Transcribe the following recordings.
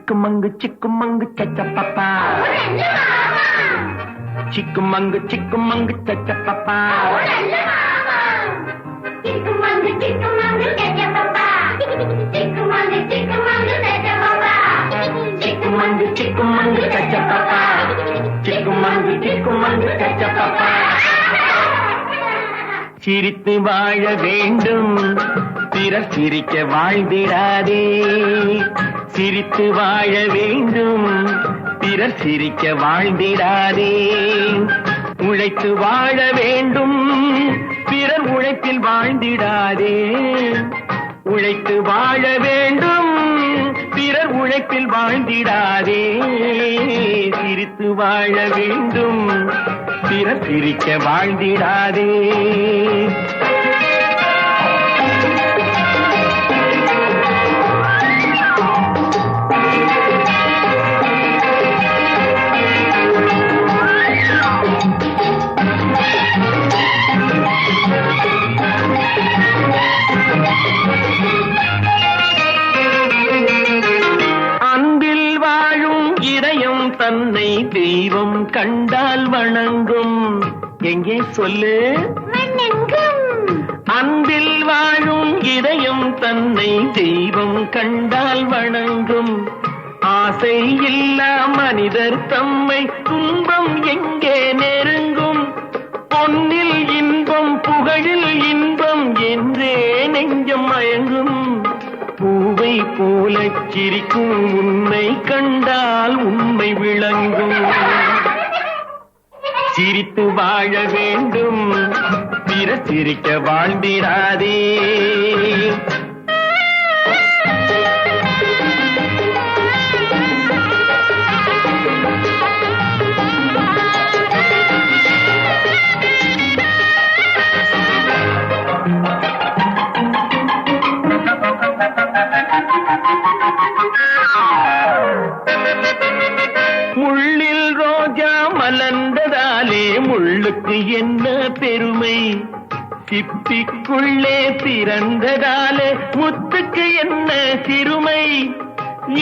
சிக்குமங்கு சச்சப்பப்பா, சிக்குமங்கு சச்சப்பப்பா. சிக்குமங்கு சச்சப்பப்பா, சிக்குமங்கு சச்சப்பப்பா. சிரித்து வாழ வேண்டும், பிறர் சிரிக்க வாழ்ந்திடாதே. சிரித்து வாழ வேண்டும், பிறர் சிரிக்க வாழ்ந்திடாதே. உழைத்து வாழ வேண்டும், பிறர் உழைப்பில் வாழ்ந்திடாதே. உழைத்து வாழ வேண்டும், பிறர் உழைப்பில் வாழ்ந்திடாதே. சிரித்து வாழ வேண்டும், பிறர் சிரிக்க வாழ்ந்திடாதே. தன்னை தெய்வம் கண்டால் வணங்கும். எங்கே சொல்லு? அன்பில் வாழும் இதயம் தன்னை தெய்வம் கண்டால் வணங்கும். ஆசை இல்லா மனிதர் தம்மை துன்பம் எங்கே நெருங்கும். பொன்னில் இன்பம் புகழில் இன்பம் என்றே நெஞ்சம் மயங்கும். பூவை போல சிரிக்கும் உன்னை கண்டால் உண்மை விளங்கும். சிரித்து வாழ வேண்டும், பிறர் சிரிக்க வாழ்ந்திடாதே. முள்ளில் ரோஜா மலர்ந்ததாலே முள்ளுக்கு என்ன பெருமை. சிப்பிக்குள்ளே பிறந்ததாலே முத்துக்கு என்ன சிறுமை.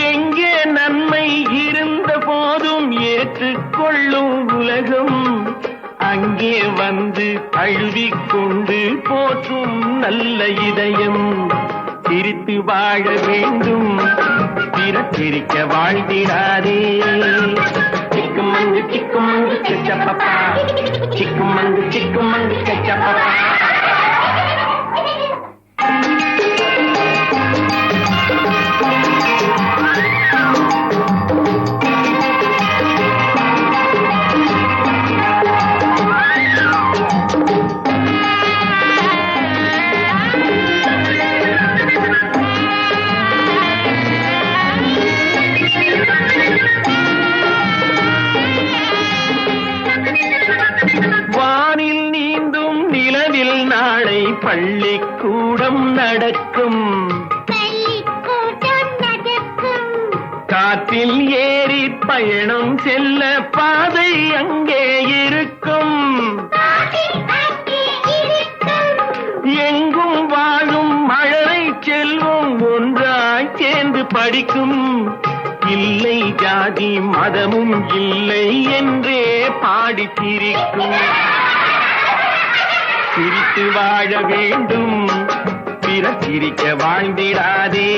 எங்கே நன்மை இருந்த போதும் ஏற்றுக்கொள்ளும் உலகம், அங்கே வந்து அழுவிக்கொண்டு போற்றும் நல்ல இதயம். சிரித்து வாழ வேண்டும், பிறர் சிரிக்க வாழ்ந்திடாதே. சிக்குமங்கு சச்சப்பப்பா, சிக்குமங்கு சச்சப்பப்பா. வானில் நீந்தும் நிலவில் நாளை பள்ளிக்கூடம் நடக்கும். காற்றில் ஏறி பயணம் செல்ல பாதை அங்கே இருக்கும். எங்கும் வாழும் மழலை செல்வம் ஒன்றாய் சேர்ந்து படிக்கும். இல்லை ஜாதி மதமும் இல்லை என்றே பாடி சிரிக்கும். சிரித்து வாழ வேண்டும், பிறர் சிரிக்க வாழ்ந்திடாதே.